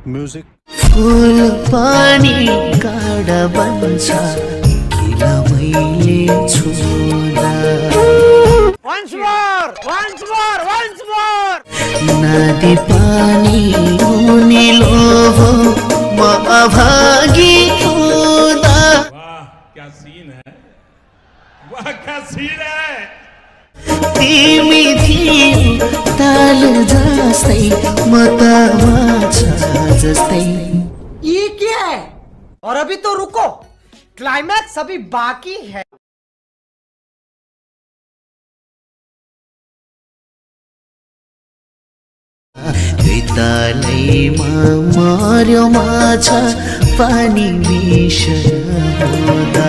Music फूल पानी काडा बन्छ किन मैले छुँदा नदी पानी हुने लोभ म अभागी हुँदा क्या सीन है, वाह क्या सीन है। तिमी थियौ ताल जस्तै म त माछा जस्तै। ये क्या है? और अभी तो रुको, क्लाइमैक्स अभी बाकी है। विद्यालयमा मर्यो माछा पानी मिसेर हुँदा।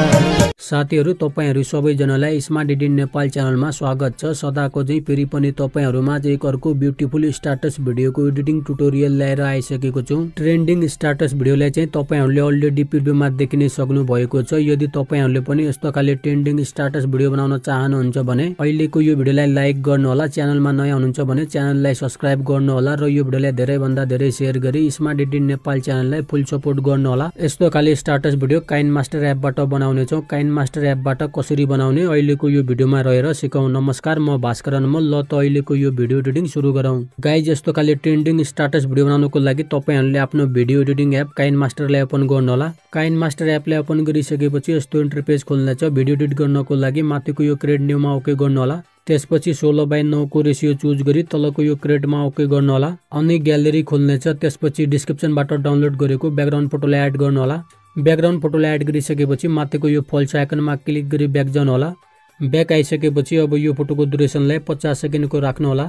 साथीहरु तपाईहरु सबैजनालाई स्मार्ट एडिट नेपाल च्यानलमा स्वागत छ। सदाको चाहिँ फेरि पनि तपाईहरुमा चाहिँ एक अर्को ब्युटिफुल स्ट्याटस भिडियोको एडिटिङ ट्युटोरियल ल्याएर आइसकेको छु। ट्रेन्डिङ स्ट्याटस भिडियोलाई चाहिँ तपाईहरुले अलरेडी पिडिएफमा देखिन सक्नु भएको छ। यदि तपाईहरुले पनि यस्तो खाले ट्रेन्डिङ स्ट्याटस भिडियो बनाउन चाहनुहुन्छ भने अहिलेको यो भिडियोलाई लाइक गर्नु होला। च्यानलमा नयाँ हुनुहुन्छ भने च्यानललाई सब्स्क्राइब गर्नु होला र यो भिडियोलाई धेरै भन्दा धेरै शेयर गरी स्मार्ट एडिट नेपाल च्यानललाई फुल सपोर्ट गर्नु होला। यस्तो खाले स्ट्याटस भिडियो काइनमास्टर एपबाट बनाउने छौं। काइनमास्टर एपबाट कसरी बनाउने अहिलेको यो भिडियोमा रहेर सिकाउँ। नमस्कार, म भास्करन म। ल त अहिलेको यो भिडियो एडिटिङ सुरु गरौँ। गाइज यस्तो खाले ट्रेन्डिङ स्ट्याटस भिडियो बनाउनको लागि तपाईहरुले आफ्नो भिडियो एडिटिङ एप काइनमास्टरलाई ओपन गर्नु होला। काइनमास्टर एपलाई ओपन गरिसकेपछि यस्तो इन्टरफेस खोल्नेछ। भिडियो एडिट गर्नको लागि माथिको यो क्रिएट न्यूमा ओके गर्नु होला। त्यसपछि 16:9 को रेशियो चुज गरी तलको यो क्रिएटमा ओके गर्नु होला। अनि ग्यालेरी खोल्नेछ। त्यसपछि डिस्क्रिप्सनबाट डाउनलोड गरेको ब्याकग्राउन्ड फोटोलाई एड गर्नु होला। ब्याकग्राउन्ड फोटोलाई एड गरिसकेपछि माथिको यो फल्स आइकनमा क्लिक गरी ब्याक जानु होला। ब्याक आइसकेपछि अब यो फोटोको ड्युरेसनलाई 50 सेकेन्डको राख्नु होला।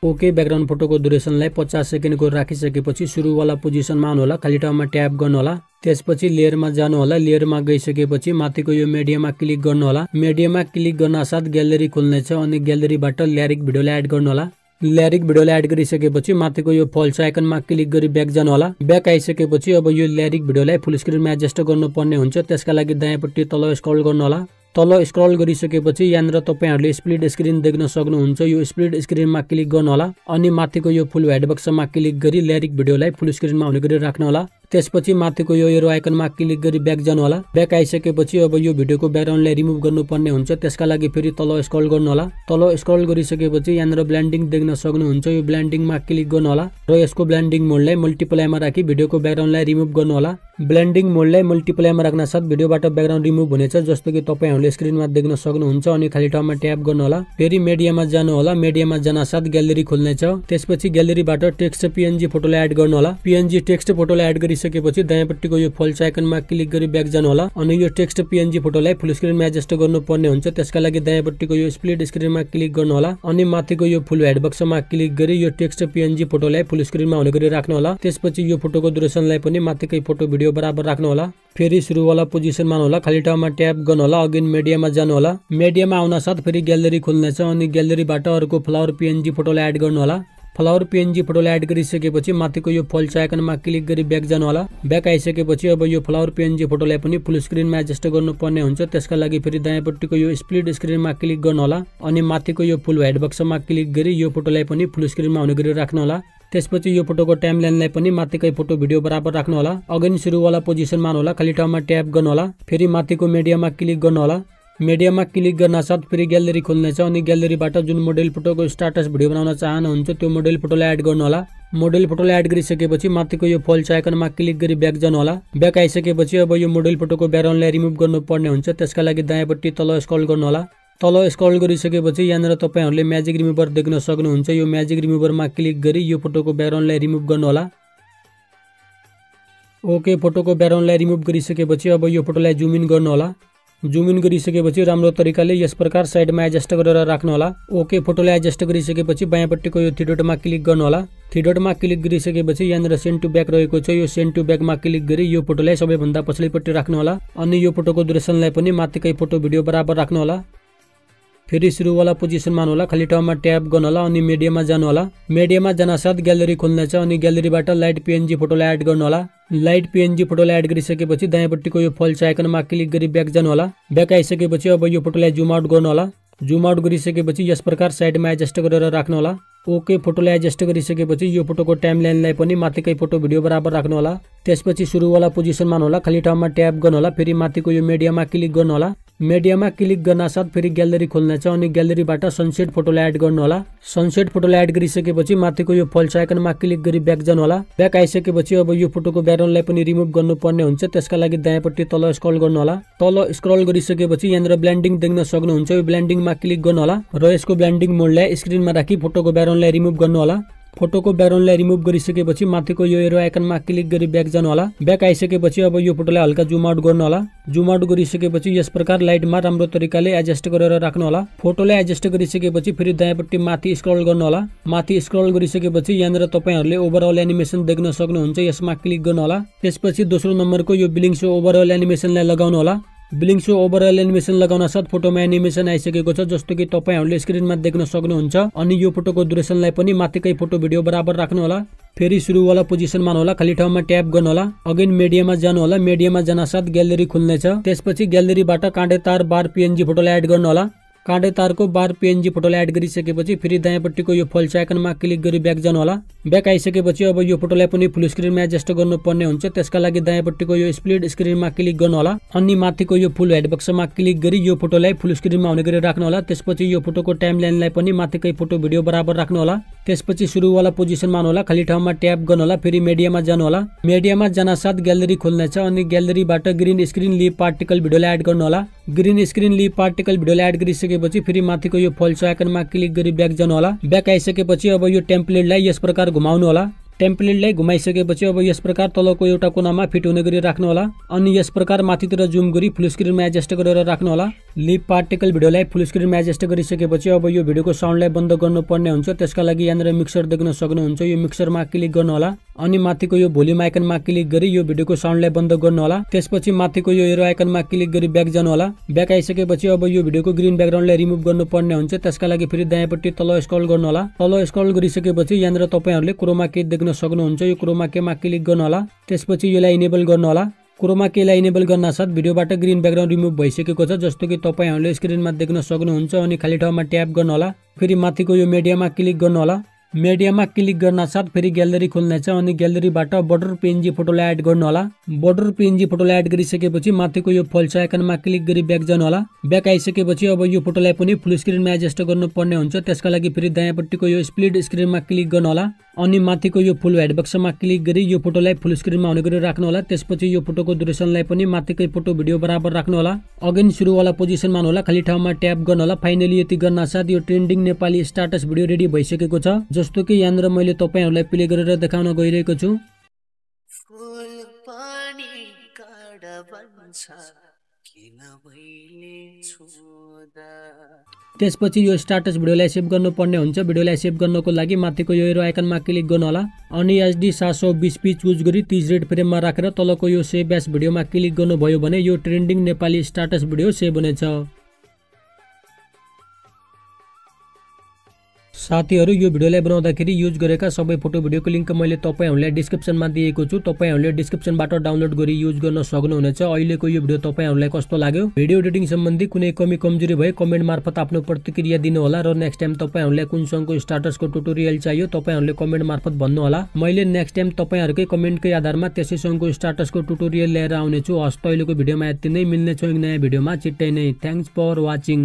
ओके, ब्याकग्राउन्ड फोटोको ड्युरेसनलाई 50 सेकेन्डको राखिसकेपछि सुरुवाला पोजिसनमा आउनु होला। खाली ठाउँमा ट्याप गर्नु होला। त्यसपछि लेयरमा जानु होला। लेयरमा गइसकेपछि माथिको यो मिडियामा क्लिक गर्नु होला। मिडियामा क्लिक गर्न साथ ग्यालेरी खोल्नेछ अनि ग्यालेरीबाट ल्यारिक भिडियोलाई एड गर्नु होला। ल्यारिक भिडियोलाई एड गरिसकेपछि माथिको यो फल्स आइकनमा क्लिक गरी ब्याक जानु होला। ब्याक आइसकेपछि अब यो ल्यारिक भिडियोलाई फुल स्क्रिनमा एडजस्ट गर्नुपर्ने हुन्छ। त्यसका लागि दायाँपट्टि तल स्क्रल गर्नु होला। तल स्क्रल गरिसकेपछि यहाँनिर तपाईहरुले स्प्लिट स्क्रिन देख्न सक्नुहुन्छ। यो स्प्लिट स्क्रिनमा क्लिक गर्नु होला अनि माथिको यो फुल व्हाइट बक्समा क्लिक गरी ल्यारिक भिडियोलाई फुल स्क्रिनमा हुने गरी राख्नु होला। त्यसपछि माथिको यो एरो आइकनमा क्लिक गरी ब्याक जानु होला। ब्याक आइसकेपछि अब यो भिडियोको ब्याकग्राउन्डलाई रिमुभ गर्नुपर्ने हुन्छ। त्यसका लागि फेरि तल स्क्रल गर्नु होला। तल स्क्रल गरिसकेपछि यहाँनिर ब्लेन्डिङ देख्न सक्नुहुन्छ। यो ब्लेन्डिङमा क्लिक गर्नु होला र यसको ब्लेन्डिङ मोडलाई मल्टिप्लाईमा राखी भिडियोको ब्याकग्राउन्डलाई रिमुभ गर्नु होला। ब्लेन्डिङ मोडलाई मल्टिप्लाईमा राख्न साथ भिडियोबाट ब्याकग्राउन्ड रिमुभ हुनेछ, जस्तो कि तपाईहरुले स्क्रिनमा देख्न सक्नुहुन्छ। अनि खाली ठाउँमा ट्याप गर्नु होला। फेरि मिडियामा जानु होला। मिडियामा जान साथ ग्यालेरी खोल्नेछ। त्यसपछि ग्यालेरीबाट टेक्स्ट पीएनजी फोटोलाई एड गर्नु होला। पीएनजी टेक्स्ट फोटोलाई एड गरिसकेपछि दायाँपट्टिको यो फल्स आइकनमा क्लिक गरी ब्याक जानु होला अनि यो टेक्स्ट पीएनजी फोटोलाई फुल स्क्रिनमा एडजस्ट गर्नुपर्ने हुन्छ। त्यसका लागि दायाँपट्टिको यो स्प्लिट स्क्रिनमा क्लिक गर्नु होला अनि माथिको यो फुल व्हाइट बक्समा क्लिक गरी यो टेक्स्ट पीएनजी फोटोलाई फुल स्क्रिनमा हुने गरी राख्नु होला। त्यसपछि यो फोटोको ड्युरेसनलाई पनि माथिकै फोटो भिडियो बराबर राख्नु होला। फेरि सुरुवाला पोजिसनमा होला। खाली ठाउँमा ट्याप गर्नु होला। अगेन मिडियामा जानु होला। मिडियामा आउन साथ फेरि ग्यालेरी खोल्नेछ अनि ग्यालेरीबाट अर्को फ्लावर पीएनजी फोटोलाई एड गर्नु होला। फ्लावर पीएनजी फोटोलाई एड गरिसकेपछि माथिको यो फल्स आइकनमा क्लिक गरी ब्याक जानु होला। ब्याक आइसकेपछि अब यो फ्लावर पीएनजी फोटोलाई पनि फुल स्क्रिनमा एडजस्ट गर्नुपर्ने हुन्छ। त्यसका लागि फेरि दायाँपट्टिको यो स्प्लिट स्क्रिनमा क्लिक गर्नु होला अनि माथिको यो फुल व्हाइट बक्समा क्लिक गरी यो फोटोलाई पनि फुल स्क्रिनमा हुने गरी राख्नु होला। त्यसपछि यो फोटोको टाइमलाइनलाई पनि माथिकै फोटो भिडियो बराबर राख्नु होला। अगेन सुरुवाला पोजिसनमा आउनु होला। खाली ठाउँमा ट्याप गर्नु होला। फेरि माथिको मिडियामा क्लिक गर्नु होला। मिडियामा क्लिक गर्न साथ फेरि ग्यालेरी खोल्नेछ अनि ग्यालेरीबाट जुन मोडेल फोटोको स्ट्याटस भिडियो बनाउन चाहनुहुन्छ त्यो मोडेल फोटोलाई एड गर्नु होला। मोडेल फोटोलाई एड गरिसकेपछि माथिको यो फल्स आइकनमा क्लिक गरी ब्याक जानु होला। ब्याक आइसकेपछि अब यो मोडेल फोटोको ब्याकग्राउन्डलाई रिमुभ गर्नुपर्ने हुन्छ। त्यसका लागि दायाँपट्टि तल स्क्रल गर्नु होला। तल स्क्रल गरिसकेपछि यहाँनिर तपाईहरुले म्याजिक रिमुभर देख्न सक्नुहुन्छ। यो म्याजिक रिमुभरमा क्लिक गरी यो फोटोको ब्याकग्राउन्डलाई रिमुभ गर्नु होला। ओके, फोटोको ब्याकग्राउन्डलाई रिमुभ गरिसकेपछि अब यो फोटोलाई जुम इन गर्नु होला। जुम इन गरिसकेपछि राम्रो तरिकाले यस प्रकार साइडमा एडजस्ट गरेर राख्नु होला। ओके, फोटोलाई एडजस्ट गरिसकेपछि बायाँपट्टिको यो थ्री डटमा क्लिक गर्नु होला। थ्री डटमा क्लिक गरिसकेपछि यहाँनिर सेन्ड टु ब्याक रहेको छ। यो सेन्ड टु ब्याकमा क्लिक गरी यो फोटोलाई सबैभन्दा पछिल्लोपट्टि राख्नु होला अनि यो फोटोको ड्युरेसनलाई पनि माथिकै फोटो भिडियो बराबर राख्नु होला। फेरि सुरुवाला पोजिसनमा आउनु होला। खाली ठाउँमा ट्याप गर्नु होला अनि मिडियामा जानु होला। मिडियामा जान साथ ग्यालेरी खोल्नेछ अनि ग्यालेरीबाट लाइट पीएनजी फोटोलाई एड गर्नु होला। लाइट पीएनजी फोटोलाई एड गरिसकेपछि दायाँपट्टिको यो फल्स आइकनमा क्लिक गरी ब्याक जानु होला। ब्याक आइसकेपछि अब यो फोटोलाई जुम आउट गर्नु होला। जुम आउट गरिसकेपछि यस प्रकार साइडमा एडजस्ट गरेर राख्नु होला। ओके फोटोलाई एडजस्ट गरिसकेपछि यो फोटोको टाइमलाइनलाई पनि माथिकै फोटो भिडियो बराबर राख्नु होला। त्यसपछि सुरुवाला पोजिसनमा होला, खाली ठाउँमा ट्याप गर्नु होला, फेरि माथिको यो मिडियामा क्लिक गर्नु होला। मिडियामा क्लिक गर्न साथ फेरि ग्यालेरी खोल्नेछ अनि ग्यालेरीबाट सनसेट फोटोलाई एड गर्नु होला। सनसेट फोटोलाई एड गरिसकेपछि माथिको यो प्लस आइकनमा क्लिक गरी ब्याक जानु होला। ब्याक आइसकेपछि अब यो फोटोको ब्याकग्राउन्डलाई पनि रिमुभ गर्नुपर्ने हुन्छ। त्यसका लागि दायाँपट्टि तल स्क्रल गर्नु होला। तल स्क्रल गरिसकेपछि यहाँनिर ब्लेन्डिङ देख्न सक्नुहुन्छ। यो ब्लेन्डिङमा क्लिक गर्नु होला र यसको ब्लेन्डिङ मोडलाई स्क्रिनमा राखी फोटोको ब्याकग्राउन्डलाई रिमुभ गर्नु होला। फोटोको ब्याकग्राउन्डलाई रिमुभ गरिसकेपछि माथिको यो एरो आइकनमा क्लिक गरी ब्याक जानु होला। ब्याक आइसकेपछि अब यो फोटोलाई हल्का जुम आउट गर्नु होला। जुम आउट गरिसकेपछि यस प्रकार लाइटमा राम्रो तरिकाले एडजस्ट गरेर राख्नु होला। फोटोलाई एडजस्ट गरिसकेपछि फेरि दायाँपट्टि माथि स्क्रल गर्नु होला। माथि स्क्रल गरिसकेपछि यहाँनिर तपाईहरुले ओभरअल एनिमेसन देख्न सक्नुहुन्छ। यसमा क्लिक गर्नु होला। त्यसपछि दोस्रो नम्बरको यो ब्लिङ सो ओभरअल एनिमेसनलाई लगाउनु होला। ब्लिङ सो ओभरअल एनिमेसन लगाउन साथ फोटोमा एनिमेसन आइसकेको छ, जस्तो कि तपाईहरुले स्क्रिनमा देख्न सक्नुहुन्छ। अनि यो फोटोको ड्युरेसनलाई पनि माथिकै फोटो भिडियो बराबर राख्नु होला। फेरि सुरुवाला पोजिसनमा होला, खाली ठाउँमा ट्याप गर्नु होला। अगेन मिडियामा जानु होला। मिडियामा जान साथ ग्यालेरी खुल्नेछ। त्यसपछि ग्यालेरीबाट काँडे तार बार पीएनजी फोटोलाई एड गर्नु होला। काँडे तारको बार पीएनजी फोटोलाई एड गरिसकेपछि फेरि दायाँपट्टिको यो फल्स आइकनमा क्लिक गरी ब्याक जानु होला। ब्याक आइसकेपछि अब यो फोटोलाई पनि फुल स्क्रिनमा एडजस्ट गर्नुपर्ने हुन्छ। त्यसका लागि दायाँपट्टिको यो स्प्लिट स्क्रिनमा क्लिक गर्नु होला अनि माथिको यो फुल हेड बक्समा क्लिक गरी यो फोटोलाई फुल स्क्रिनमा हुने गरी राख्नु होला। त्यसपछि यो फोटोको टाइमलाइनलाई पनि माथिकै फोटो भिडियो बराबर राख्नु होला। त्यसपछि सुरुवाला पोजिसनमा होला, खाली ठाउँमा ट्याप गर्नु होला। फेरि मिडियामा जानु होला। मिडियामा जान साथ ग्यालेरी खोल्नेछ अनि ग्यालेरीबाट ग्रीन स्क्रिन लिप पार्टिकल भिडियोलाई एड गर्नु होला। ग्रीन स्क्रिन लिप पार्टिकल भिडियोलाई एड गरिसकेपछि फेरि माथिको यो फल्स आइकनमा क्लिक गरी ब्याक जानु होला। ब्याक आइसकेपछि अब यो टेम्प्लेटलाई यस प्रकार घुमाउनु होला। टेम्प्लेटलाई घुमाइसकेपछि अब यस प्रकार तलको एउटा कुनामा फिट हुने गरी राख्नु होला अनि यस प्रकार माथितिर जुम गरी फुल स्क्रिनमा एडजस्ट गरेर राख्नु होला। लिप पार्टिकल भिडियोलाई फुल स्क्रिनमा एडजस्ट गरिसकेपछि अब यो भिडियोको साउन्डलाई बन्द गर्नुपर्ने हुन्छ। त्यसका लागि यहाँनिर मिक्सर देख्न सक्नुहुन्छ। यो मिक्सरमा क्लिक गर्नु होला अनि माथिको यो भोल्युम आइकनमा क्लिक गरी यो भिडियोको साउन्डलाई बन्द गर्नु होला। त्यसपछि माथिको यो एरो आइकनमा क्लिक गरी ब्याक जानु होला। ब्याक आइसकेपछि अब यो भिडियोको ग्रीन ब्याकग्राउन्डलाई रिमुभ गर्नुपर्ने हुन्छ। त्यसका लागि फेरि दायाँपट्टि तल स्क्रल गर्नु होला। तल स्क्रल गरिसकेपछि यहाँनिर तपाईहरुले क्रोमा की देख्न सक्नुहुन्छ। यो क्रोमा केमा क्लिक गर्नु होला। त्यसपछि यसलाई इनेबल गर्नु होला। क्रोमा केलाई इनेबल गर्न साथ भिडियोबाट ग्रीन ब्याकग्राउन्ड रिमुभ भइसकेको छ, जस्तो कि तपाईहरुले स्क्रिनमा देख्न सक्नुहुन्छ। अनि खाली ठाउँमा ट्याप गर्नु होला। फेरि माथिको यो मिडियामा क्लिक गर्नु होला। मिडियामा क्लिक गर्न साथ फेरि ग्यालेरी खोल्नेछ अनि ग्यालेरीबाट बर्डर पीएनजी फोटोलाई एड गर्नु होला। बर्डर पीएनजी फोटोलाई एड गरिसकेपछि माथिको यो फल्स आइकनमा क्लिक गरी ब्याक जानु होला। ब्याक आइसकेपछि अब यो फोटोलाई पनि फुल स्क्रिनमा एडजस्ट गर्नुपर्ने हुन्छ। त्यसका लागि फेरि दायाँपट्टिको यो स्प्लिट स्क्रिनमा क्लिक गर्नु होला अनि माथिको यो फुल हेड बक्समा क्लिक गरी यो फोटोलाई फुल स्क्रिनमा हुने गरी राख्नु होला। त्यसपछि यो फोटोको ड्युरेसनलाई पनि माथिकै फोटो भिडियो बराबर राख्नु होला। अगेन सुरुवाला पोजिसनमा होला, खाली ठाउँमा ट्याप गर्नु होला। फाइनली यति गर्न साथ यो trending Nepali status video ready भइसकेको छ, जस्तो कि यहाँनिर मैले तपाईहरुलाई प्ले गरेर देखाउन गइरहेको छु। फूल पानी काडा बन्छ किन भइले छुदा। त्यसपछि यो स्टाटस भिडियोलाई सेभ गर्नुपर्ने हुन्छ। भिडियोलाई सेभ गर्नको लागि माथिको यो एरो आइकनमा क्लिक गर्नु होला अनि HD 720p चुज गरी 30 रेड फ्रेममा राखेर तलको यो सेभ एज भिडियोमा क्लिक गर्नुभयो भने यो trending Nepali status video save हुनेछ। साथीहरु, यो भिडियोलाई बनाउँदाखेरि युज गरेका सबै फोटो भिडियोको लिंक मैले तपाईहरुलाई डिस्क्रिप्सनमा दिएको छु। तपाईहरुले डिस्क्रिप्सनबाट डाउनलोड गरी युज गर्न सक्नुहुनेछ। अहिलेको यो भिडियो तपाईहरुलाई कस्तो लाग्यो? भिडियो एडिटिङ सम्बन्धी कुनै कमी कमजोरी भए कमेन्ट मार्फत आफ्नो प्रतिक्रिया दिनु होला र नेक्स्ट टाइम तपाईहरुलाई कुन सङको स्टाटसको ट्युटोरियल चाहियो तपाईहरुले कमेन्ट मार्फत भन्नु होला। मैले नेक्स्ट टाइम तपाईहरुकै कमेन्टकै आधारमा त्यसै सङको स्टाटसको ट्युटोरियल लिएर आउने छु। हस्त अहिलेको भिडियोमा यति नै। मिल्ने छु एक नयाँ भिडियोमा छिट्टै नै। Thanks for watching.